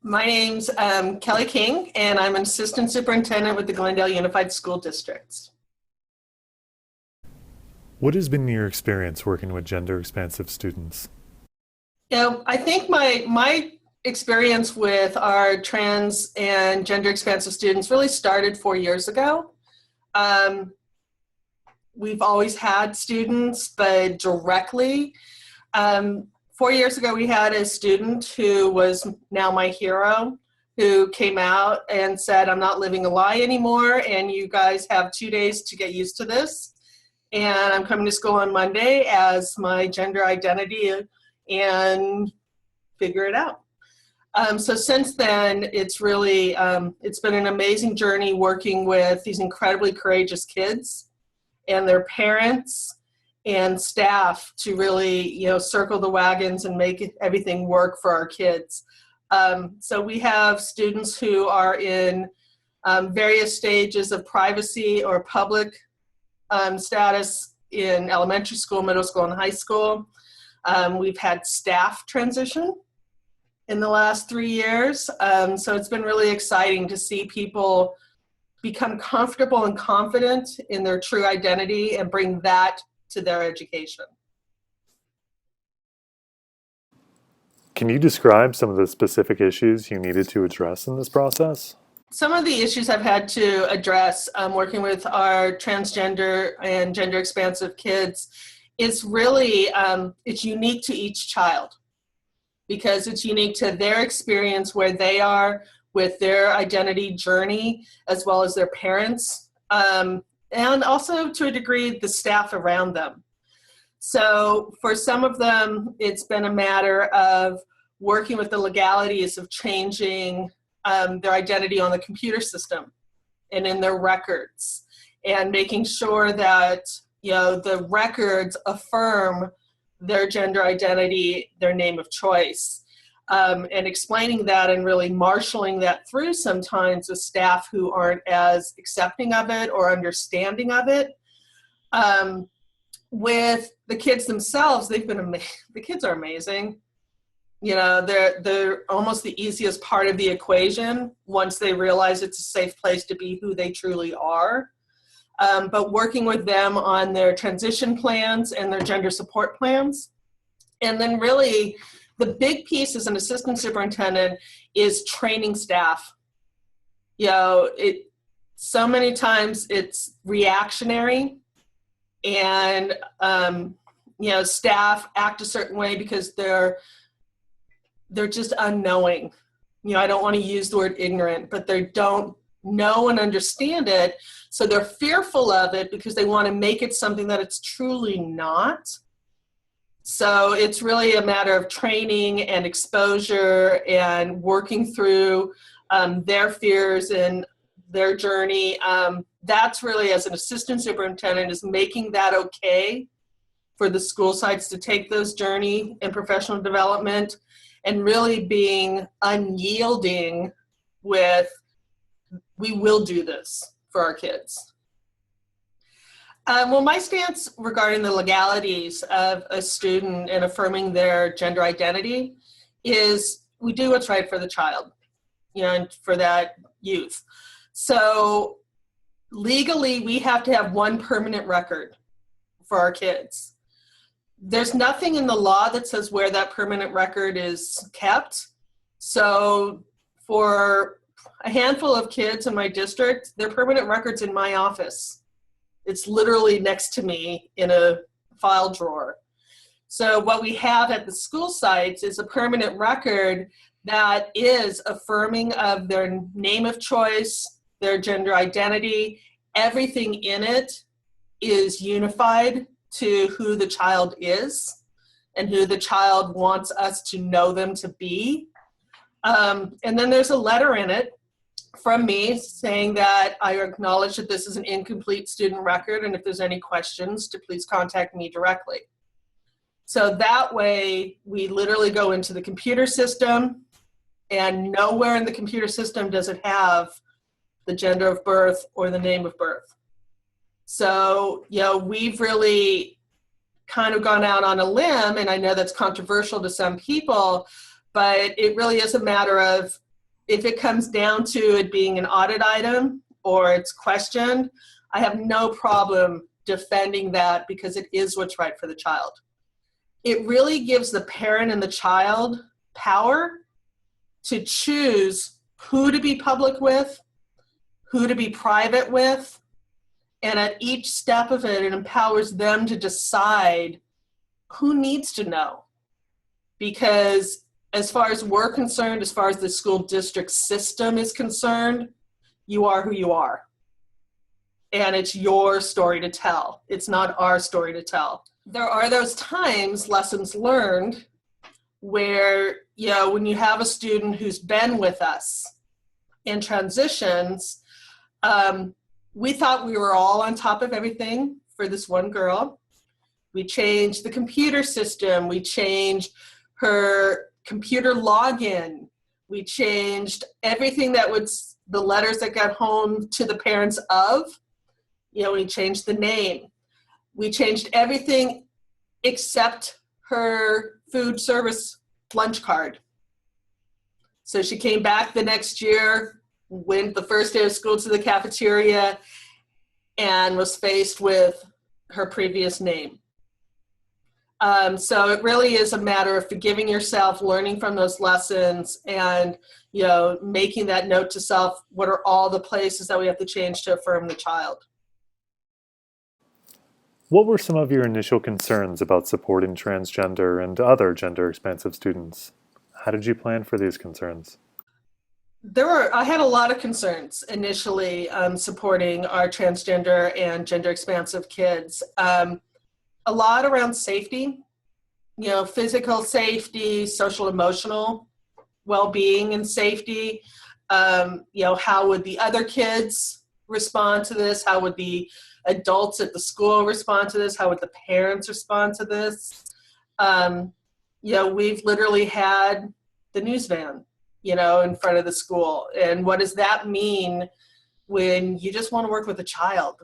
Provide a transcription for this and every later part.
My name's Kelly King, and I'm an assistant superintendent with the Glendale Unified School District. What has been your experience working with gender-expansive students? I think my experience with our trans and gender expansive students really started 4 years ago. Um, we've always had students, but directly. 4 years ago, we had a student who was now my hero, who came out and said, "I'm not living a lie anymore, and you guys have 2 days to get used to this. And I'm coming to school on Monday as my gender identity and figure it out." So since then, it's really, it's been an amazing journey working with these incredibly courageous kids and their parents and staff to really, circle the wagons and make everything work for our kids. So we have students who are in various stages of privacy or public status in elementary school, middle school, and high school. We've had staff transition in the last 3 years. So it's been really exciting to see people become comfortable and confident in their true identity and bring that to their education. Can you describe some of the specific issues you needed to address in this process? Some of the issues I've had to address working with our transgender and gender expansive kids is really, it's unique to each child because it's unique to their experience where they are with their identity journey as well as their parents, and also to a degree the staff around them. So for some of them, it's been a matter of working with the legalities of changing their identity on the computer system and in their records, and making sure that the records affirm their gender identity, their name of choice, and explaining that and really marshaling that through sometimes with staff who aren't as accepting of it or understanding of it. With the kids themselves, they've been the kids are amazing. They're almost the easiest part of the equation once they realize it's a safe place to be who they truly are. But working with them on their transition plans and their gender support plans. And then really the big piece as an assistant superintendent is training staff. So many times it's reactionary and, staff act a certain way because they're just unknowing. I don't want to use the word ignorant, but they don't know and understand it. So they're fearful of it because they want to make it something that it's truly not. So it's really a matter of training and exposure and working through their fears and their journey. That's really, as an assistant superintendent, is making that okay for the school sites to take those journey and professional development, and really being unyielding with, we will do this for our kids. Well, my stance regarding the legalities of a student and affirming their gender identity is we do what's right for the child, and for that youth. So legally, we have to have one permanent record for our kids. There's nothing in the law that says where that permanent record is kept. So for a handful of kids in my district, their permanent record's in my office. It's literally next to me in a file drawer. So what we have at the school sites is a permanent record that is affirming of their name of choice, their gender identity. Everything in it is unified to who the child is and who the child wants us to know them to be. And then there's a letter in it from me saying that I acknowledge that this is an incomplete student record, and if there's any questions, to please contact me directly. So that way, we literally go into the computer system, and nowhere in the computer system does it have the gender of birth or the name of birth. So, we've really kind of gone out on a limb, and I know that's controversial to some people, but it really is a matter of if it comes down to it being an audit item or it's questioned, I have no problem defending that because it is what's right for the child. It really gives the parent and the child power to choose who to be public with, who to be private with, and at each step of it, it empowers them to decide who needs to know. Because as far as we're concerned, as far as the school district system is concerned, you are who you are. And it's your story to tell. It's not our story to tell. There are those times, lessons learned, where, when you have a student who's been with us in transitions, we thought we were all on top of everything for this one girl. We changed the computer system. We changed her computer login. We changed everything that was the letters that got home to the parents of. We changed the name. We changed everything except her food service lunch card. So she came back the next year, went the first day of school to the cafeteria, and was faced with her previous name. So it really is a matter of forgiving yourself, learning from those lessons, and making that note to self, what are all the places that we have to change to affirm the child? What were some of your initial concerns about supporting transgender and other gender-expansive students? How did you plan for these concerns? I had a lot of concerns initially supporting our transgender and gender-expansive kids. A lot around safety, physical safety, social, emotional well-being and safety. How would the other kids respond to this? How would the adults at the school respond to this? How would the parents respond to this? We've literally had the news van, in front of the school. And what does that mean when you just want to work with a child?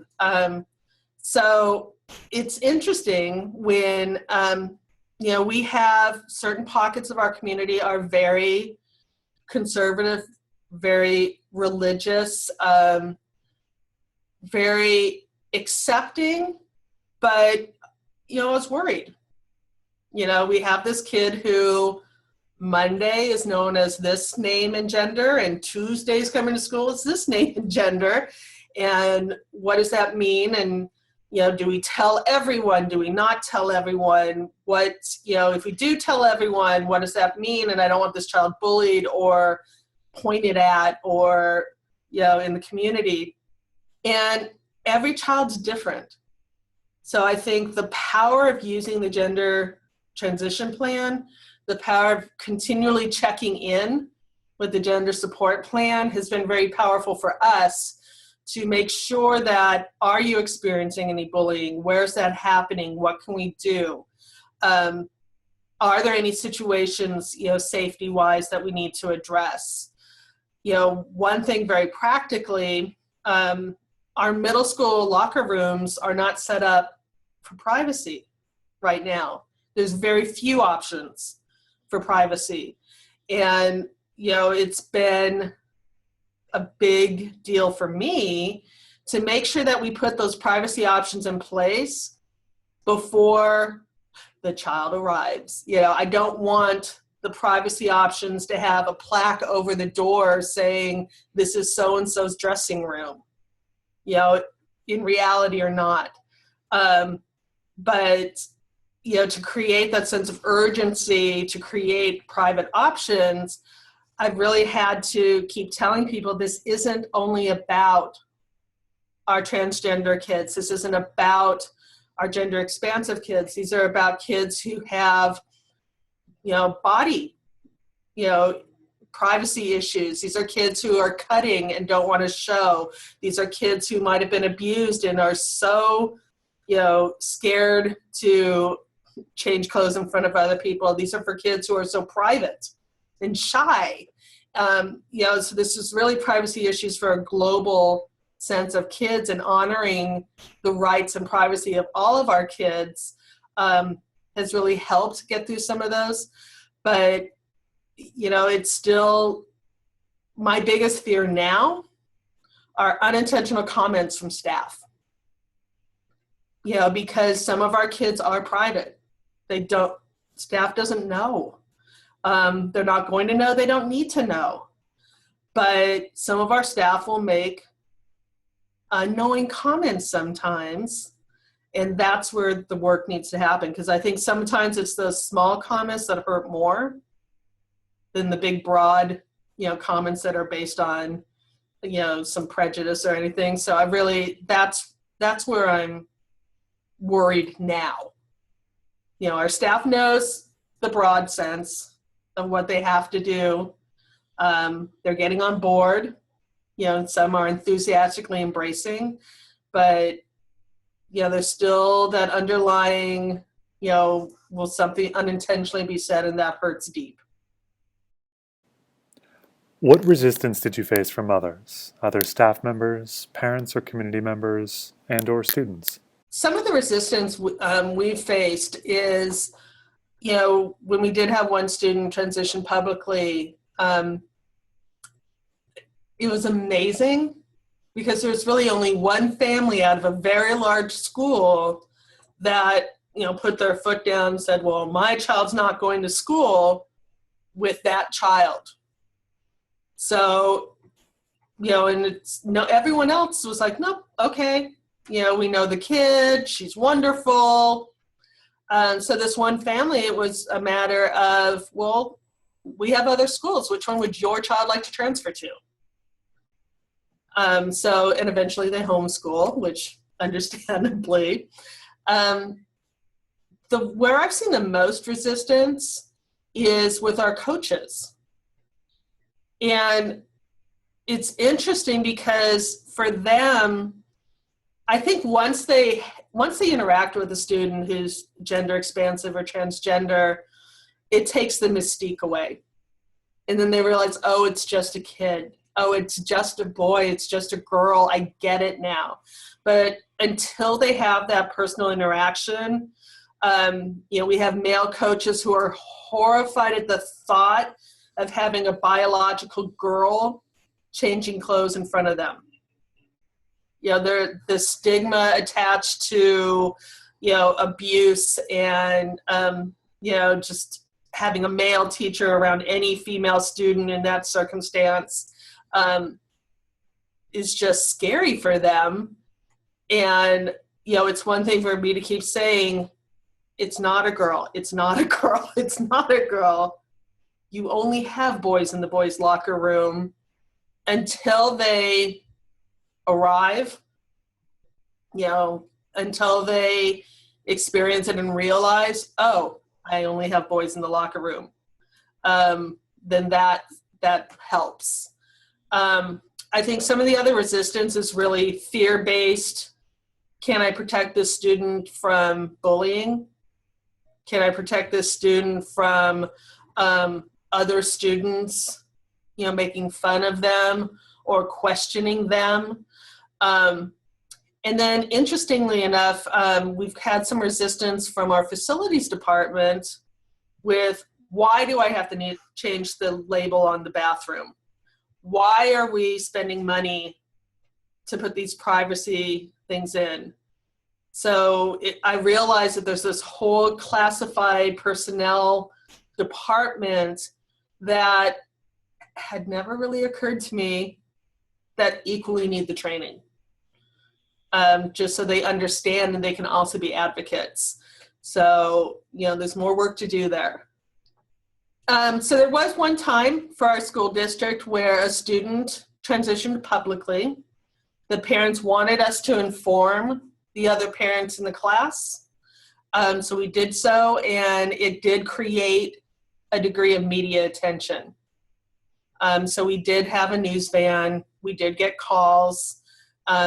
So it's interesting when, we have certain pockets of our community are very conservative, very religious, very accepting, but, I was worried. We have this kid who Monday is known as this name and gender, and Tuesday's coming to school is this name and gender. And what does that mean? And, do we tell everyone? Do we not tell everyone? If we do tell everyone, what does that mean? And I don't want this child bullied or pointed at or, in the community. And every child's different. So I think the power of using the gender transition plan, the power of continually checking in with the gender support plan has been very powerful for us to make sure that, are you experiencing any bullying? Where's that happening? What can we do? Are there any situations, safety-wise that we need to address? One thing very practically, our middle school locker rooms are not set up for privacy right now. There's very few options for privacy. And, it's been a big deal for me to make sure that we put those privacy options in place before the child arrives. I don't want the privacy options to have a plaque over the door saying, this is so-and-so's dressing room, in reality or not. But, to create that sense of urgency, to create private options, I've really had to keep telling people this isn't only about our transgender kids. This isn't about our gender expansive kids. These are about kids who have, body, privacy issues. These are kids who are cutting and don't want to show. These are kids who might have been abused and are so, scared to change clothes in front of other people. These are for kids who are so private and shy. So this is really privacy issues for a global sense of kids, and honoring the rights and privacy of all of our kids has really helped get through some of those. But, it's still my biggest fear now are unintentional comments from staff. Because some of our kids are private. Staff doesn't know. They're not going to know, they don't need to know. But some of our staff will make unknowing comments sometimes, and that's where the work needs to happen, because I think sometimes it's those small comments that hurt more than the big broad comments that are based on some prejudice or anything. So that's where I'm worried now. Our staff knows the broad sense of what they have to do. They're getting on board, and some are enthusiastically embracing, but there's still that underlying, will something unintentionally be said, and that hurts deep. What resistance did you face from others, other staff members, parents or community members, and/or students? Some of the resistance we've faced is, when we did have one student transition publicly, it was amazing because there was really only one family out of a very large school that, put their foot down and said, well, my child's not going to school with that child. So, and everyone else was like, nope, okay. We know the kid, she's wonderful. So this one family, it was a matter of, well, we have other schools. Which one would your child like to transfer to? And eventually they homeschool, which understandably. Where I've seen the most resistance is with our coaches. And it's interesting because for them, I think once they interact with a student who's gender expansive or transgender, it takes the mystique away. And then they realize, oh, it's just a kid. Oh, it's just a boy. It's just a girl. I get it now. But until they have that personal interaction, we have male coaches who are horrified at the thought of having a biological girl changing clothes in front of them. The stigma attached to, abuse and, just having a male teacher around any female student in that circumstance is just scary for them. And, it's one thing for me to keep saying, it's not a girl, it's not a girl, it's not a girl. You only have boys in the boys' locker room until they arrive, until they experience it and realize, oh, I only have boys in the locker room. Then that helps. I think some of the other resistance is really fear-based. Can I protect this student from bullying? Can I protect this student from other students, making fun of them or questioning them? And then interestingly enough, we've had some resistance from our facilities department with, why do I have to change the label on the bathroom? Why are we spending money to put these privacy things in? So I realized that there's this whole classified personnel department that had never really occurred to me that equally need the training. Just so they understand and they can also be advocates. So, there's more work to do there. So there was one time for our school district where a student transitioned publicly. The parents wanted us to inform the other parents in the class. So we did so, and it did create a degree of media attention. So we did have a news van. We did get calls.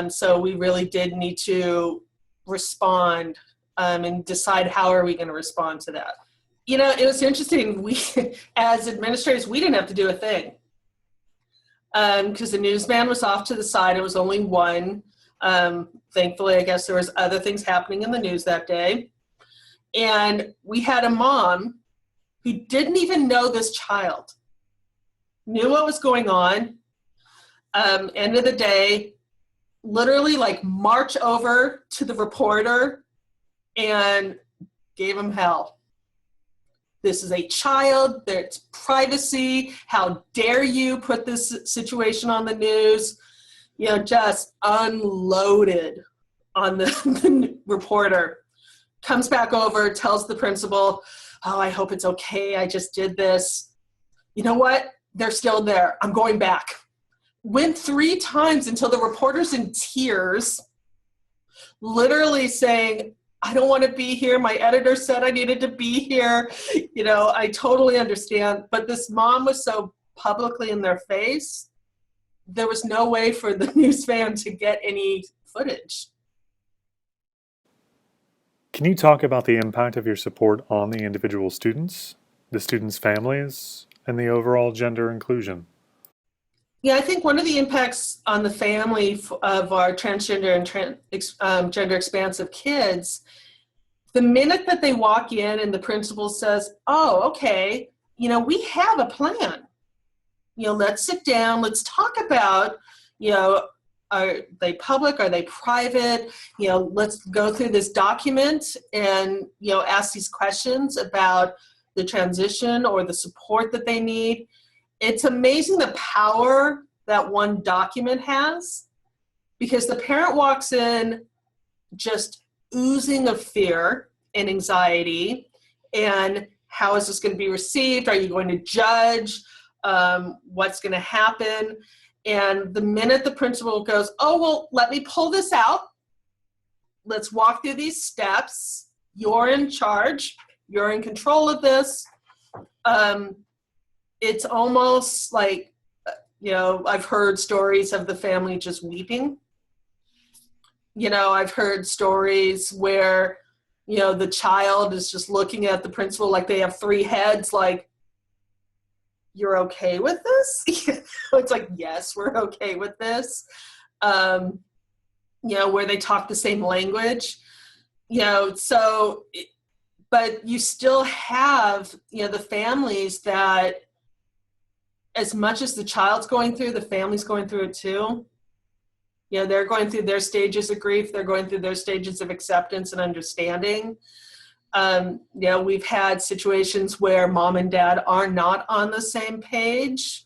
So we really did need to respond and decide how are we going to respond to that. It was interesting. We, as administrators, we didn't have to do a thing because the news van was off to the side. It was only one. Thankfully, I guess there was other things happening in the news that day. And we had a mom who didn't even know this child, knew what was going on, End of the day, literally like march over to the reporter and gave him hell. This is a child, there's privacy. How dare you put this situation on the news? Just unloaded on the reporter. Comes back over, tells the principal, oh, I hope it's okay. I just did this. You know what? They're still there. I'm going back. Went 3 times until the reporter's in tears, literally saying, I don't want to be here. My editor said I needed to be here. I totally understand. But this mom was so publicly in their face, there was no way for the news fan to get any footage. Can you talk about the impact of your support on the individual students, the students' families, and the overall gender inclusion? Yeah, I think one of the impacts on the family of our transgender and gender-expansive kids, the minute that they walk in and the principal says, oh, okay, we have a plan. Let's sit down, let's talk about, are they public, are they private? Let's go through this document and, ask these questions about the transition or the support that they need. It's amazing the power that one document has, because the parent walks in just oozing of fear and anxiety, and how is this going to be received? Are you going to judge? What's going to happen? And the minute the principal goes, oh, well, let me pull this out. Let's walk through these steps. You're in charge. You're in control of this. It's almost like, I've heard stories of the family just weeping. I've heard stories where, the child is just looking at the principal like they have 3 heads, like, you're okay with this? It's like, yes, we're okay with this. Where they talk the same language, but you still have, the families that, as much as the child's going through, the family's going through it too. They're going through their stages of grief. They're going through their stages of acceptance and understanding. We've had situations where mom and dad are not on the same page.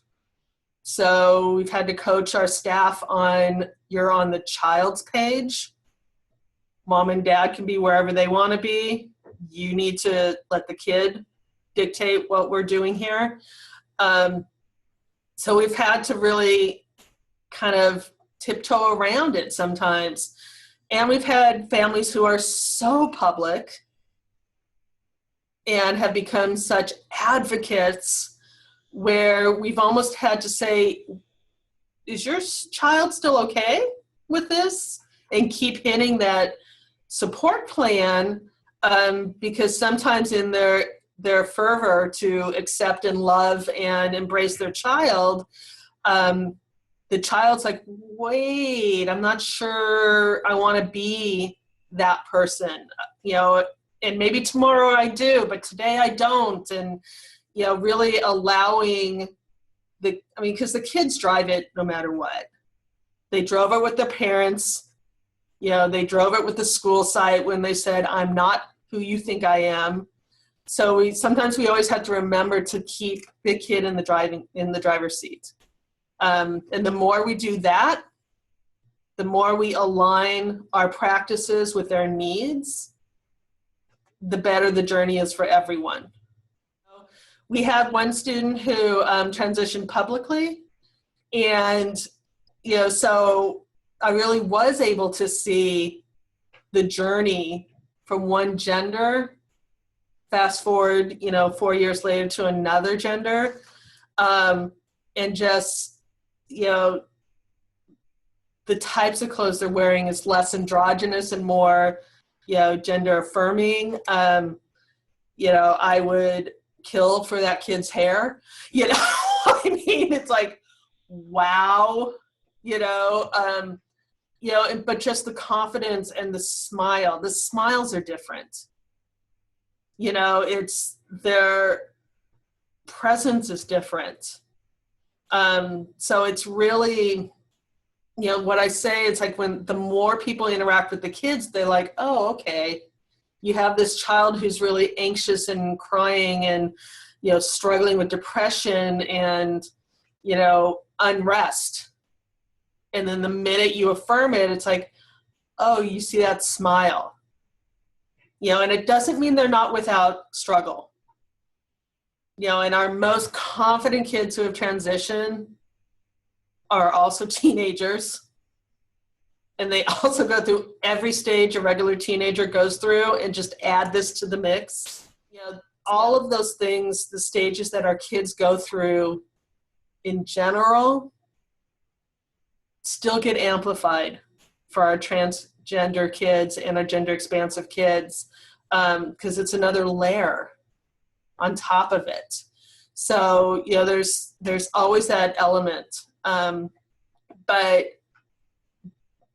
So we've had to coach our staff on, you're on the child's page. Mom and dad can be wherever they want to be. You need to let the kid dictate what we're doing here. So we've had to really kind of tiptoe around it sometimes. And we've had families who are so public and have become such advocates where we've almost had to say, is your child still okay with this? And keep hitting that support plan, because sometimes in their fervor to accept and love and embrace their child, the child's like, wait, I'm not sure I want to be that person, and maybe tomorrow I do, but today I don't. And, really allowing because the kids drive it no matter what. They drove it with their parents. They drove it with the school site when they said, I'm not who you think I am. So sometimes we always have to remember to keep the kid in the driver's seat. And the more we do that, the more we align our practices with their needs, the better the journey is for everyone. We had one student who transitioned publicly, and so I really was able to see the journey from one gender, fast forward 4 years later, to another gender, and just the types of clothes they're wearing is less androgynous and more gender affirming. I would kill for that kid's hair. It's like, wow, but just the confidence and the smiles are different. It's their presence is different. So it's really what I say, it's like when the more people interact with the kids, they're like, oh, okay, you have this child who's really anxious and crying and, struggling with depression and, unrest. And then the minute you affirm it, it's like, oh, you see that smile. And it doesn't mean they're not without struggle. And our most confident kids who have transitioned are also teenagers. And they also go through every stage a regular teenager goes through, and just add this to the mix. All of those things, the stages that our kids go through in general, still get amplified for our transgender kids and our gender expansive kids, because it's another layer on top of it. So, there's always that element. But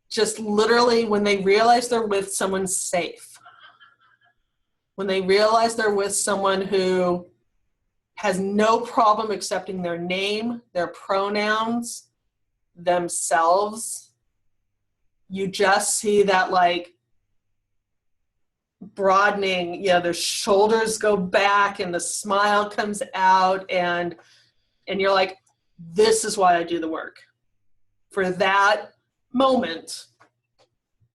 just literally when they realize they're with someone safe, when they realize they're with someone who has no problem accepting their name, their pronouns, themselves, you just see that like broadening, their shoulders go back and the smile comes out, and you're like, this is why I do the work. For that moment,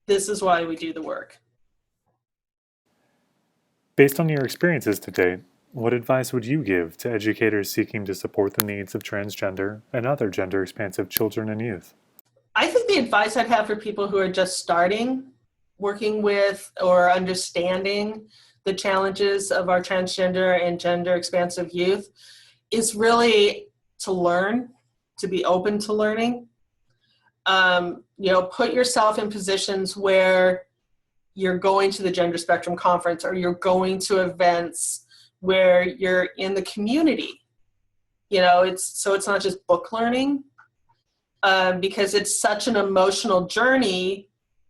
this is why we do the work. Based on your experiences today, what advice would you give to educators seeking to support the needs of transgender and other gender-expansive children and youth? I think the advice I'd have for people who are just starting working with or understanding the challenges of our transgender and gender-expansive youth is really to learn, to be open to learning. Put yourself in positions where you're going to the Gender Spectrum Conference, or you're going to events where you're in the community. It's not just book learning, because it's such an emotional journey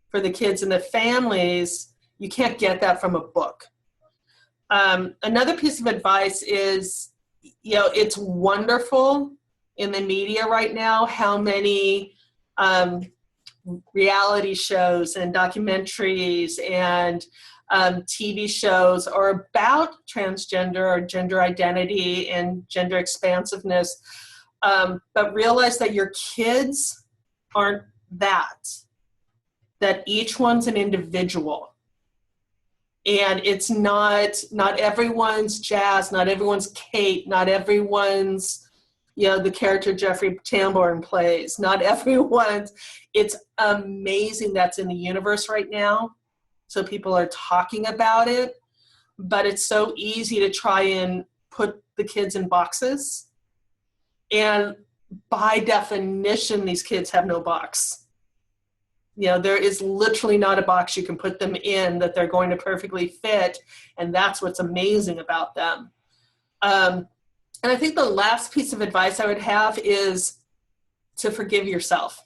for the kids and the families. You can't get that from a book. Another piece of advice is, it's wonderful in the media right now how many reality shows and documentaries and TV shows are about transgender or gender identity and gender expansiveness, but realize that your kids aren't that each one's an individual. And it's not everyone's Jazz, not everyone's Kate, not everyone's, the character Jeffrey Tambor plays, not everyone's. It's amazing that's in the universe right now. So people are talking about it, but it's so easy to try and put the kids in boxes. And by definition, these kids have no box. There is literally not a box you can put them in that they're going to perfectly fit. And that's what's amazing about them. And I think the last piece of advice I would have is to forgive yourself,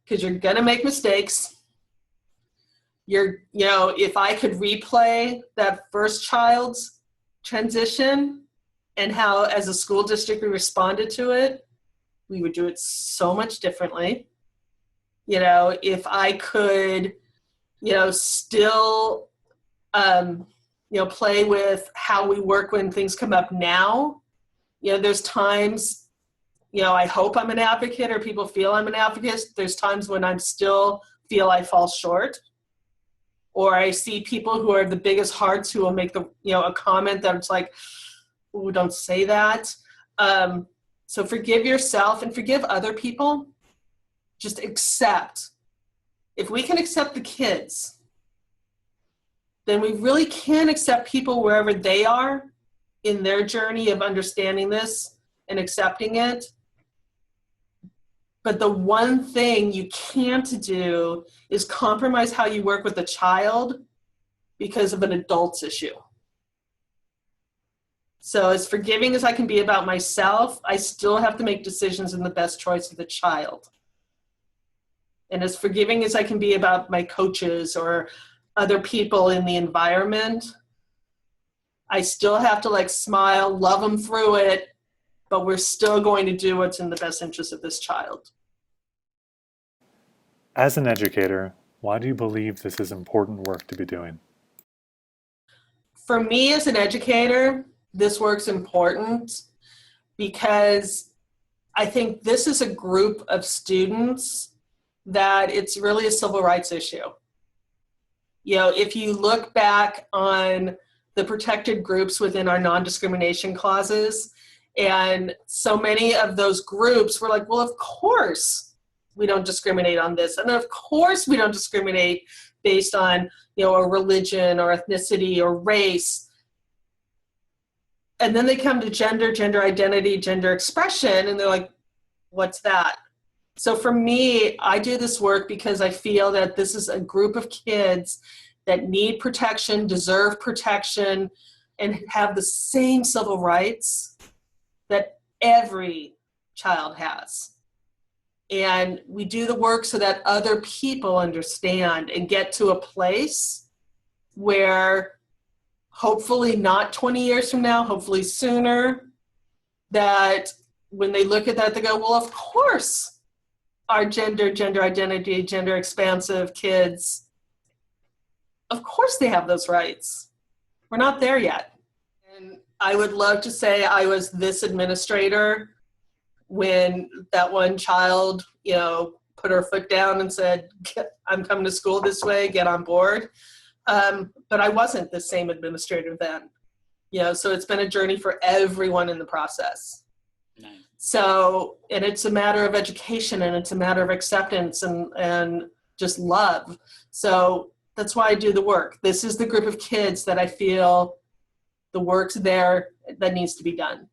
because you're going to make mistakes. If I could replay that first child's transition and how as a school district we responded to it, we would do it so much differently. If I could, still, play with how we work when things come up now. There's times, I hope I'm an advocate or people feel I'm an advocate. There's times when I'm still feel I fall short, or I see people who are the biggest hearts who will make a comment that it's like, oh, don't say that. So forgive yourself and forgive other people. Just accept. If we can accept the kids, then we really can accept people wherever they are in their journey of understanding this and accepting it. But the one thing you can't do is compromise how you work with a child because of an adult's issue. So as forgiving as I can be about myself, I still have to make decisions in the best choice of the child. And as forgiving as I can be about my coaches or other people in the environment, I still have to smile, love them through it, but we're still going to do what's in the best interest of this child. As an educator, why do you believe this is important work to be doing? For me as an educator, this work's important because I think this is a group of students that it's really a civil rights issue. You know, if you look back on the protected groups within our non-discrimination clauses, and so many of those groups were like, well, of course we don't discriminate on this. And of course we don't discriminate based on, you know, a religion or ethnicity or race. And then they come to gender, gender identity, gender expression, and they're like, what's that? So for me, I do this work because I feel that this is a group of kids that need protection, deserve protection, and have the same civil rights that every child has. And we do the work so that other people understand and get to a place where hopefully not 20 years from now, hopefully sooner, that when they look at that, they go, well, of course, our gender, gender identity, gender expansive kids, of course they have those rights. We're not there yet. And I would love to say I was this administrator when that one child, you know, put her foot down and said, I'm coming to school this way, get on board. But I wasn't the same administrator then. You know, so it's been a journey for everyone in the process. Nice. So, and it's a matter of education, and it's a matter of acceptance and just love. So that's why I do the work. This is the group of kids that I feel the work's there that needs to be done.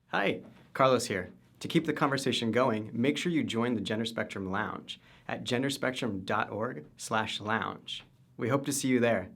Hi, Carlos here. To keep the conversation going, make sure you join the Gender Spectrum Lounge at genderspectrum.org/lounge. We hope to see you there.